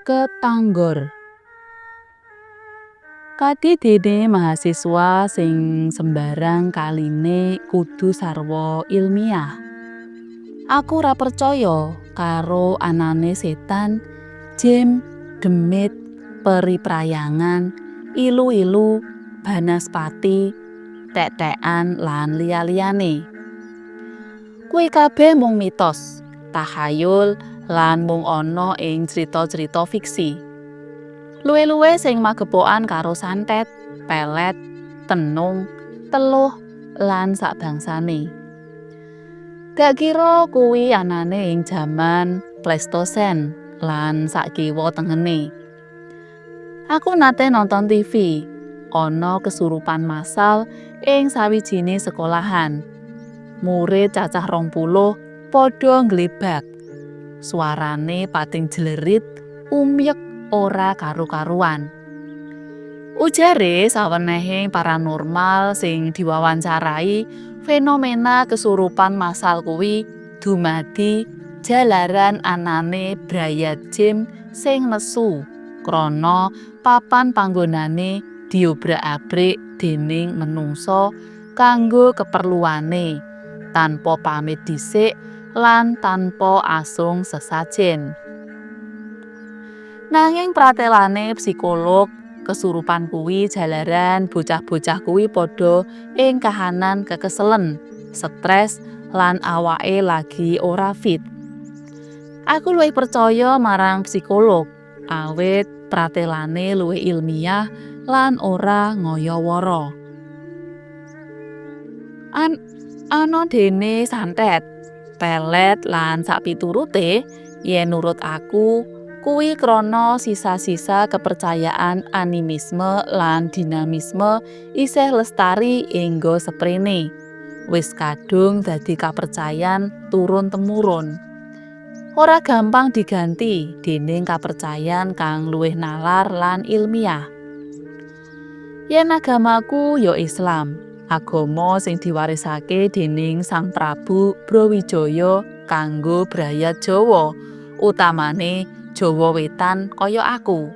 Ketanggor. Kadidene mahasiswa sing sembarang kaline kudu sarwa ilmiah. Aku ora percaya karo anane setan, jim, demit, periprayangan, ilu-ilu, banaspati, tek-tekan lan liya-liyane. Kuwi kabeh mung mitos, tahayul lan mung ana ing crita-crita fiksi. Luwe-luwe sing magepokan karo santet, pelet, tenung, teluh lan sabangsane. Gak kira kuwi anane ing jaman Pleistosen lan sakiwa tengene. Aku nate nonton TV, ana kesurupan massal ing sawijine sekolahan. Murid cacah 20 padha nglebak. Suarane pating jlerit, umyek ora karu-karuan. Ujare sawenehing paranormal sing diwawancarai, fenomena kesurupan massal kuwi dumadi jalaran anane brayat jim sing nesu krana papan panggonane diobrak-abrik dening menungsa kanggo keperluane tanpa pamit dhisik lan tanpa asung sesajen. Nanging pratelane psikolog, kesurupan kuwi jalaran bocah-bocah kuwi padha ing kahanan kekeselen, stres lan awake lagi ora fit. Aku luwih percaya marang psikolog, awit pratelane luwih ilmiah lan ora ngaya-wara. Ana dene santet, pelet lan sapiturute, yen nurut aku kuwi krana sisa-sisa kepercayaan animisme lan dinamisme isih lestari enggo seprene. Wis kadung dadi kapercayan turun-temurun. Ora gampang diganti dening kapercayan kang luwih nalar lan ilmiah. Yen agamaku ya Islam, agama sing diwarisake dening Sang Prabu Brawijaya kanggo brayat Jawa, utamane Jawa Wetan kaya aku.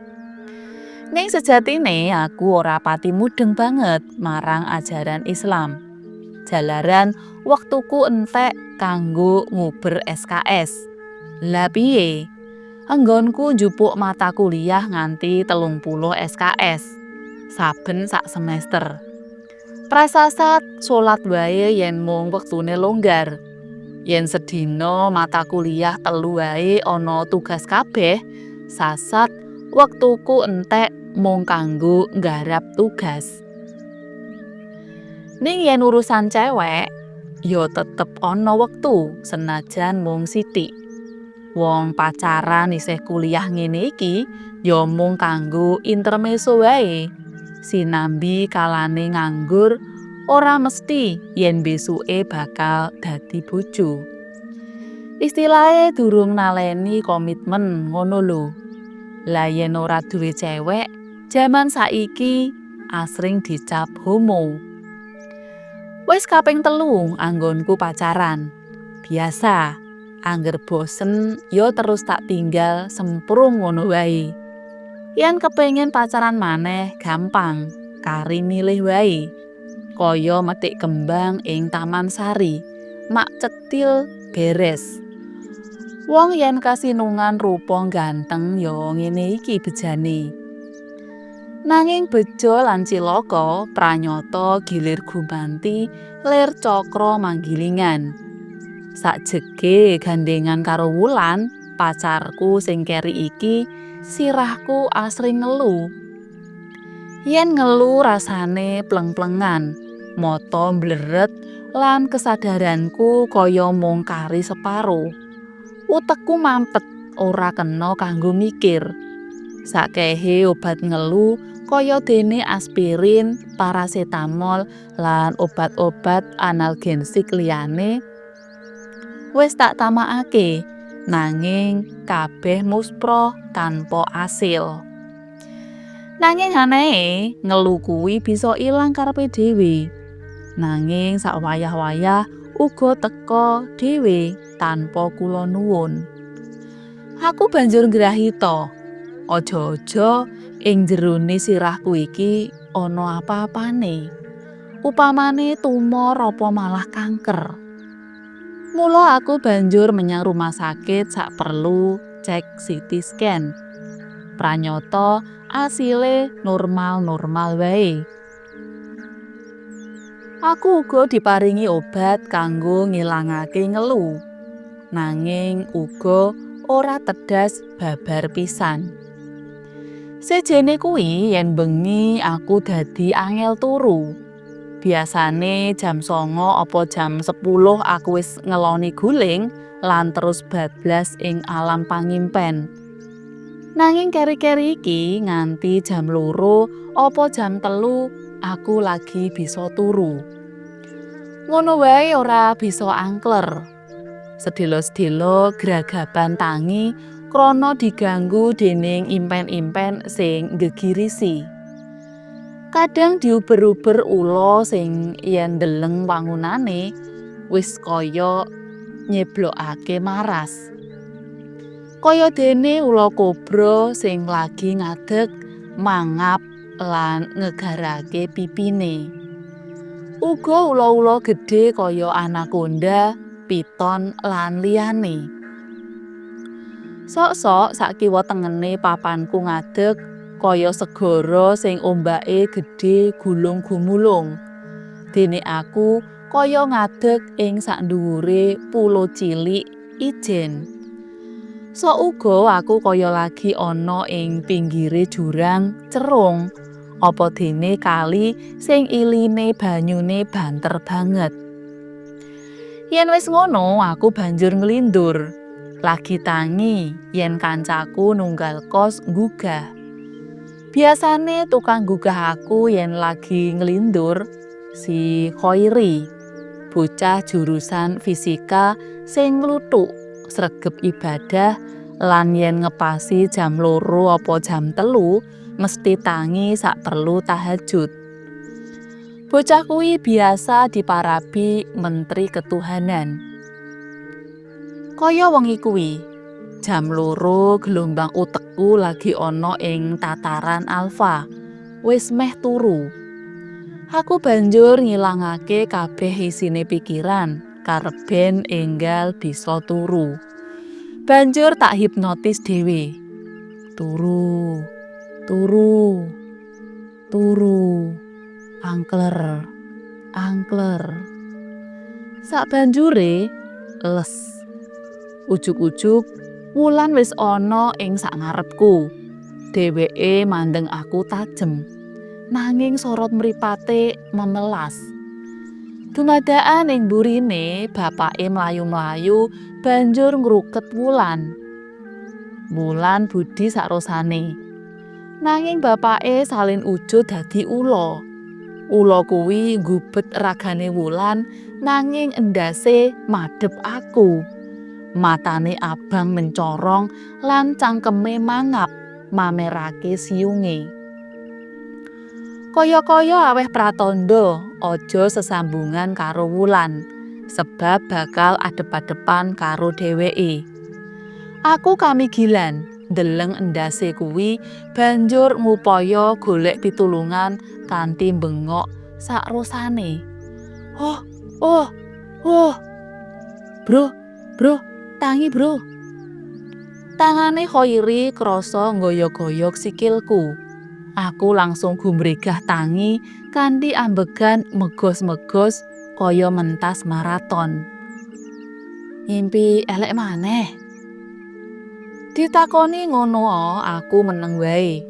Ning sejatine aku ora pati mudeng banget marang ajaran Islam. Jalaran wektuku entek kanggo nguber SKS. Lah piye? Enggonku njupuk mata kuliah nganti 30 SKS saben sak semester. Prasasat salat wae yen mung wektune longgar. Yen sedina mata kuliah 3 wae ana tugas kabeh, sasat wektuku entek mung kanggo nggarap tugas. Ning yen urusan cewek, ya tetep ana wektu senajan mung sithik. Wong pacaran isih kuliah ngene iki ya mung kanggo intermezzo wae. Sinambi kalane nganggur, ora mesti yen besuke bakal dadi bojo. Istilahe durung naleni komitmen ngono lho. Lah yen ora duwe cewek, jaman saiki asring dicap homo. Wis kaping 3 anggonku pacaran. Biasa, angger bosen ya terus tak tinggal semprung ngono wae. Yen kepengin pacaran maneh gampang, kari milih wae. Kaya metik kembang ing Taman Sari, mak cetil beres. Wong yen kasinungan rupa ganteng ya ngene iki bejane. Nanging bejo lan cilaka pranyata gilir gumanti lir cakra manggilingan. Sakjege gandengan karo wulan, pacarku sing keri iki sirahku asring ngelu. Yen ngelu rasane pleng-plengan, mata mbleret lan kesadaranku kaya mung kari separo. Utekku mampet ora kena kanggo mikir. Sakehe obat ngelu kaya dene aspirin, parasetamol lan obat-obat analgesik liyane wis tak tamakake, nanging kabeh muspra tanpa asil. Nanging aneh, ngelu kuwi bisa ilang karepe dhewe. Nanging sak wayah-wayah uga teka dhewe tanpa kula nuwun. Aku banjur ngrahita, Aja-aja ing jerone sirahku iki ana apa-apane. Upamane tumor apa malah kanker. Mula aku banjur menyang rumah sakit sak perlu cek CT scan. Pranyata asile normal-normal wae. Aku uga diparingi obat kanggo ngilangake ngelu. Nanging uga ora tedas babar pisan. Sejene kuwi yen bengi aku dadi angel turu. Biasane jam 09.00 apa jam 10 aku wis ngeloni guling lan terus bablas ing alam pangimpen. Nanging keri-keri iki nganti jam 2 apa jam 3 aku lagi bisa turu. Ngono wae ora bisa angkler. Sedelo-sedelo gragaban tangi krana diganggu dening impen-impen sing gegirisi. Kadang diuber-uber ula sing yen ndeleng wangunane wis kaya nyeblokake maras. Kaya dene ula kobra sing lagi ngadeg mangap lan ngegarake pipine. Uga ula-ula gedhe kaya anakonda, piton lan liyane. Sok-sok sak kiwa tengene papanku ngadeg kaya segara sing ombake gedhe gulung-gumulung. Dene aku kaya ngadeg ing sak dhuwure pulo cilik ijen. Sok uga aku kaya lagi ana ing pinggire jurang cerung, apa dene kali sing iline banyune banter banget. Yen wis ngono aku banjur nglindur. Lagi tangi yen kancaku nunggal kos nggugah. Biasane tukang gugah aku yen lagi nglindur si Khoiri, bocah jurusan fisika sing ngluthuk sregep ibadah lan yen ngepasi jam 2 apa jam 3 mesti tangi sak perlu tahajud. Bocah kuwi biasa diparabi menteri ketuhanan. Kaya wengi kuwi jam 2 gelombang utekku lagi ana ing tataran alfa. Wis meh turu. Aku banjur ngilangake kabeh isine pikiran karep ben enggal bisa turu. Banjur tak hipnotis dhewe. Turu, turu, turu, angkler, angkler. Sak banjure les. Ujug-ujug wulan wis ana ing sak ngarepku. Dheweke mandeng aku tajem. Nanging sorot mripate memelas. Dumadaan ing burine bapake mlayu-mlayu banjur ngruket wulan. Wulan budi sakrosane. Nanging bapake salin ujud dadi ula. Ula kuwi nggubet ragane wulan nanging endase madhep aku. Matane abang mencorong lan cangkeme mangap mamerake siunge. Kaya-kaya aweh pratandha aja sesambungan karo wulan, sebab bakal adep-adepan karo dheweke. Aku kamigilan ndeleng endase kuwi banjur ngupaya golek pitulungan kanthi bengok sakrosane. Oh, oh, oh. Bro, bro, tangi bro. Tangane Khoiri krasa nggoyok-goyok sikilku. Aku langsung gumregah tangi kanthi ambegan megos-megos kaya mentas maraton. Ngimpi elek maneh. Ditakoni ngono aku meneng wae.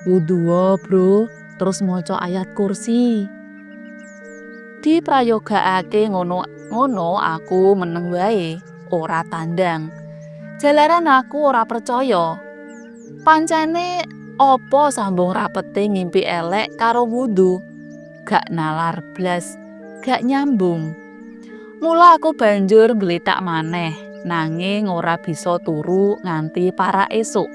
Wudu bro, terus maca ayat kursi. Diprayogakake ngono aku meneng wae, ora tandang. Jalaran aku ora percaya. Pancene apa sambung rapete ngimpi elek karo wudu? Gak nalar blas, gak nyambung. Mula aku banjur nggletak maneh, nanging ora bisa turu nganti para esuk.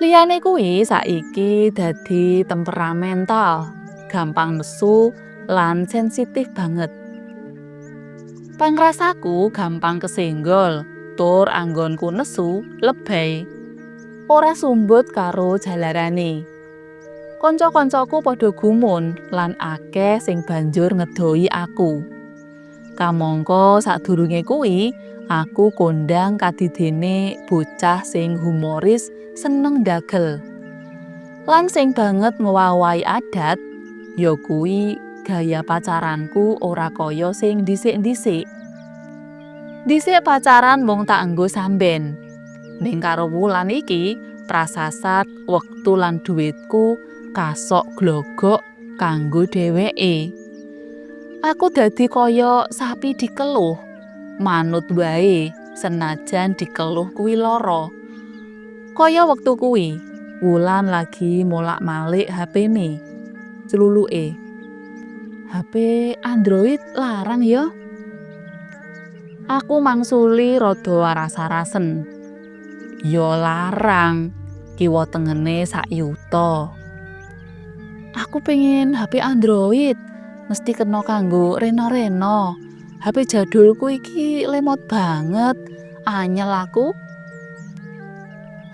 Liyane kuwi saiki dadi temperamental, gampang nesu lan sensitif banget. Pangrasaku gampang kesenggol, tutur anggonku nesu lebay. Ora sumbut karo jalarane. Kanca-kancaku padha gumun lan akeh sing banjur ngedoi aku. Kamangka sadurunge kuwi aku kondang kadidene bocah sing humoris seneng ndagel. Lan sing banget ngowahi adat ya kuwi gaya pacaranku ora kaya sing dhisik-dhisik. Dhisik pacaran mung tak nggo samben. Ning karo wulan iki prasasat wektu lan dhuwitku kasok glogok kanggo dheweke. Aku dadi kaya sapi dikeluh, manut wae senajan dikeluh kuwi lara. Kaya wektu kuwi, wulan lagi molak-malik HP-ne. Celuluke, "HP Android larang ya?" Aku mangsuli rada rasa-rasen. "Ya larang, kiwa tengene sak yuta." "Aku pengen HP Android, mesti kena kanggo rena-rena. HP jadulku iki lemot banget, anyel aku."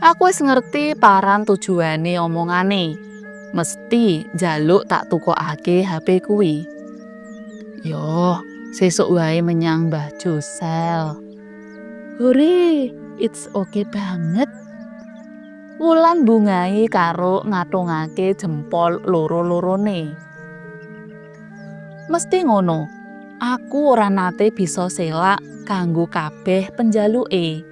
Aku wis ngerti paran tujuane omongane. Mesti njaluk tak tukokake HP kuwi. "Yo, sesuk wae menyang Mbah Josel." "Hore, it's okay banget." Wulan bungai karo ngatungake jempol loro-lorone. Mesti ngono. Aku ora nate bisa selak kanggo kabeh penjaluke.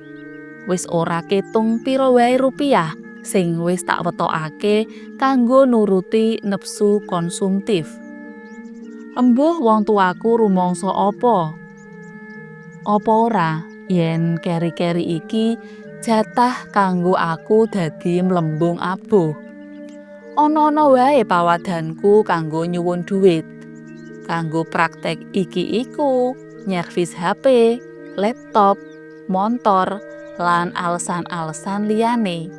Wis ora ketung pira wae rupiah sing wis tak wetokake kanggo nuruti nepsu konsumtif. Embuh wong tuaku rumangsa apa? Apa ora yen keri-keri iki jatah kanggo aku dadi mlembung abuh. Ana-ana wae pawadanku kanggo nyuwun dhuwit. Kanggo praktek iki iku, nyervis HP, laptop, montor, lan alesan-alesan liyane.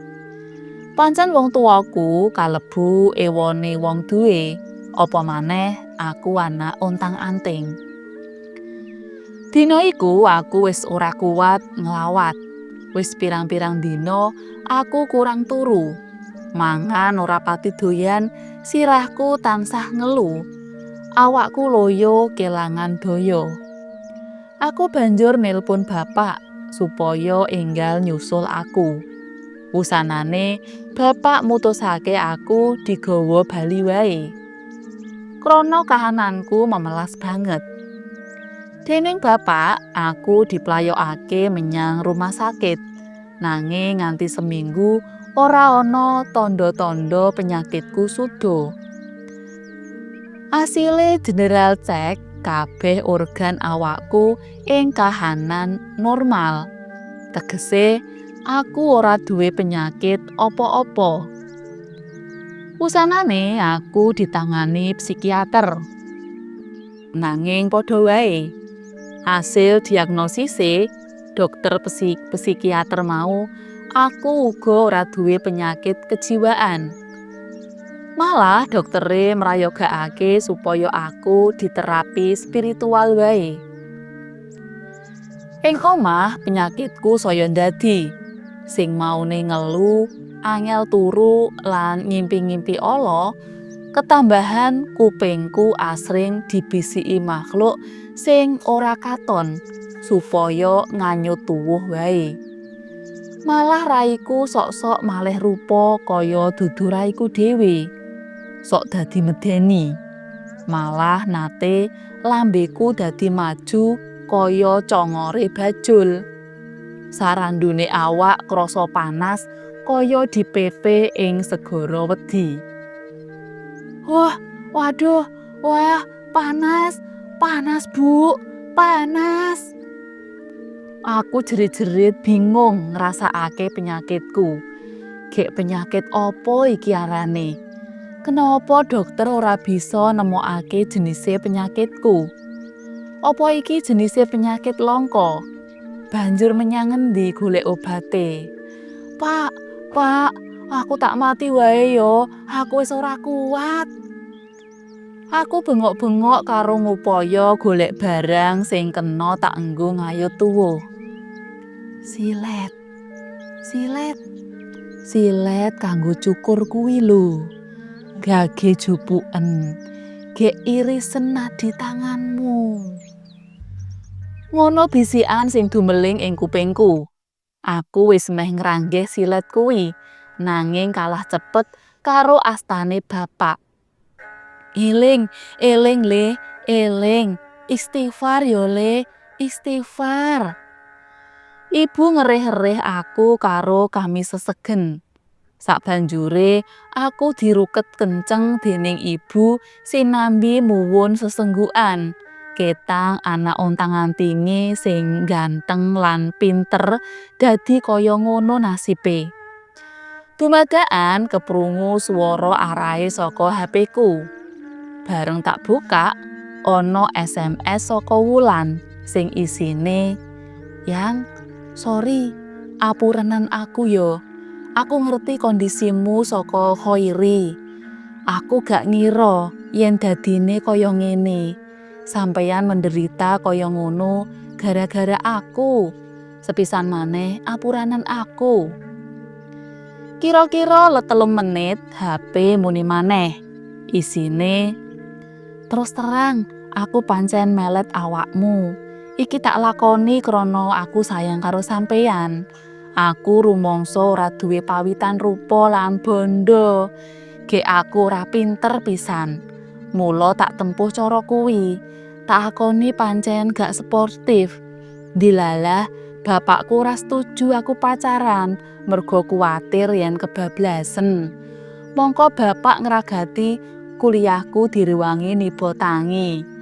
Pancen wong tuaku kalebu ewone wong duwe, apa maneh aku anak ontang-anting. Dina iku aku wis ora kuat nglawat. Wis pirang-pirang dina aku kurang turu. Mangan ora pati doyan, sirahku tansah ngelu. Awakku loyo kelangan daya. Aku banjur nelpon bapak supaya enggal nyusul aku. Wusanane bapak mutusake aku digawa bali wae. Krana kahananku memelas banget. Dening bapak, aku diplayokake menyang rumah sakit. Nanging nganti seminggu ora ana tanda-tanda penyakitku suda. Asile general cek kabeh organ awakku ing kahanan normal. Tegese aku ora duwe penyakit apa-apa. Wusanane aku ditangani psikiater. Nanging padha wae. Hasil diagnosise dokter psikiater mau aku uga ora duwe penyakit kejiwaan. Malah doktere mrayogakake supaya aku diterapi spiritual wae. Ing omah penyakitku saya ndadi. Sing maune ngelu, angel turu lan ngimpi-ngimpi ala, ketambahan kupingku asring dibisiki makhluk sing ora katon supaya nganyut tuwuh wae. Malah raiku sok-sok malih rupa kaya dudu raiku dhewe. Sok dadi medeni. Malah nate lambeku dadi maju kaya congore bajul. Sarandune awak krasa panas kaya dipepe ing segara wedi. Waduh, panas, Bu, panas. Aku jerit-jerit bingung ngrasakake penyakitku. Gek penyakit apa iki arane? Kenapa dokter ora bisa nemokake jenise penyakitku? Apa iki jenise penyakit langka? Banjur menyang ngendi golek obate? Pak, aku tak mati wae yo. Aku wis ora kuat. Aku bengok-bengok karo ngupaya golek barang sing kena tak enggo ngayut tuwuh. Silet, silet, silet kanggo cukur kuwi lho. Gage jupuken, gek irisen nadi tanganmu. Ngono bisikan sing dumeling ing kupingku. Aku wis meh ngranggeh silet kuwi, nanging kalah cepet karo astane bapak. Eling, eling le, eling, istighfar yo le, istighfar. Ibu ngereh-ereh aku karo kami sesegen. Sabanjure aku diruket kenceng dening ibu sinambi muwun sesenggukan. Ketang anak ontang-antinge sing ganteng lan pinter dadi kaya ngono nasibe. Dumadakan keprungu swara arahe saka HP ku. Bareng tak buka, ana SMS saka Wulan sing isine, "Yang, sorry, apurenan aku yo. Aku ngerti kondisimu saka Khoiri. Aku gak ngira yen dadine kaya ngene. Sampeyan menderita kaya ngono gara-gara aku. Sepisan maneh apuranan aku." Kira-kira let 3 menit HP muni maneh. Isine, "Terus terang, aku pancen melet awakmu. Iki tak lakoni krana aku sayang karo sampeyan. Aku rumangsa ora duwe pawitan rupa lan bondo. Gek aku ora pinter pisan. Mula tak tempuh cara kuwi. Tak akoni pancen gak sportif. Dilalah, bapakku ora setuju aku pacaran merga kuwatir yen kebablasen. Mongko bapak ngragati kuliahku direwangi niba tangi.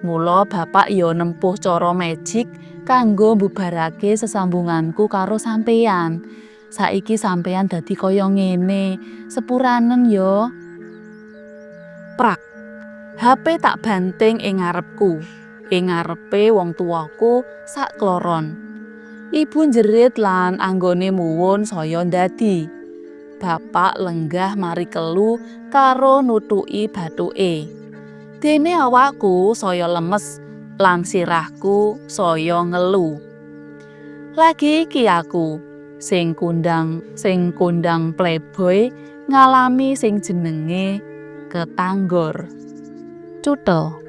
Mula bapak ya nempuh cara magic kanggo mbubarake sesambunganku karo sampeyan. Saiki sampeyan dadi kaya ngene, sepuranen ya." Prak. HP tak banting ing ngarepku. Ing ngarepe wong tuaku sak kloron. Ibu njerit lan anggone muwun saya ndadi. Bapak lenggah mari kelu karo nutuki bathuke. Dene awakku saya lemes lan sirahku saya ngelu. Lagi iki aku sing kondang playboy ngalami sing jenenge ketanggor. Cutha.